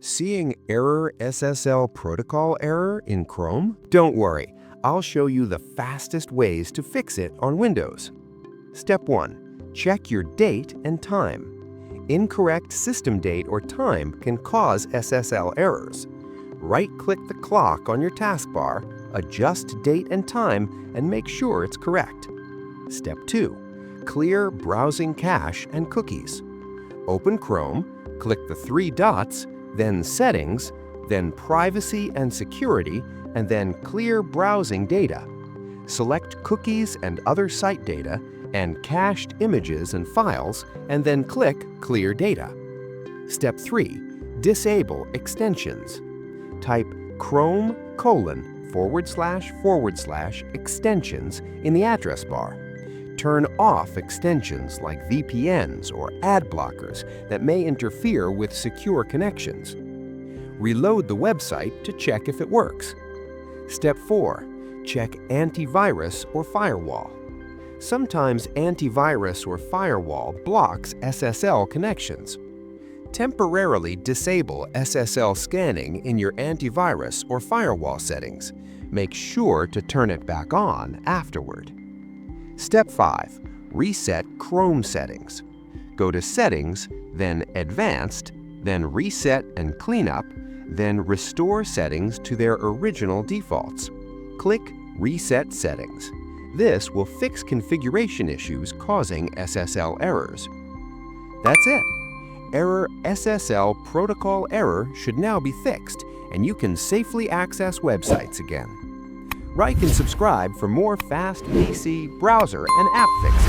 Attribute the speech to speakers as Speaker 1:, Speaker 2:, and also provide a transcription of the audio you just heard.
Speaker 1: Seeing ERRor SSL protocol error in Chrome? Don't worry, I'll show you the fastest ways to fix it on Windows. Step 1. Check your date and time. Incorrect system date or time can cause SSL errors. Right-click the clock on your taskbar, adjust date and time, and make sure it's correct. Step 2. Clear browsing cache and cookies. Open Chrome, click the 3 dots, then Settings, then Privacy and Security, and then Clear Browsing Data. Select Cookies and Other Site Data and Cached Images and Files, and then click Clear Data. Step 3. Disable Extensions. Type Chrome://extensions in the address bar. Turn off extensions like VPNs or ad blockers that may interfere with secure connections. Reload the website to check if it works. Step 4. Check Antivirus or Firewall. Sometimes Antivirus or Firewall blocks SSL connections. Temporarily disable SSL scanning in your Antivirus or Firewall settings. Make sure to turn it back on afterward. Step 5. Reset Chrome settings. Go to Settings, then Advanced, then Reset and Cleanup, then Restore settings to their original defaults. Click Reset Settings. This will fix configuration issues causing SSL errors. That's it. ERRor SSL protocol error should now be fixed, and you can safely access websites again. Like and subscribe for more fast PC, browser, and app fixes.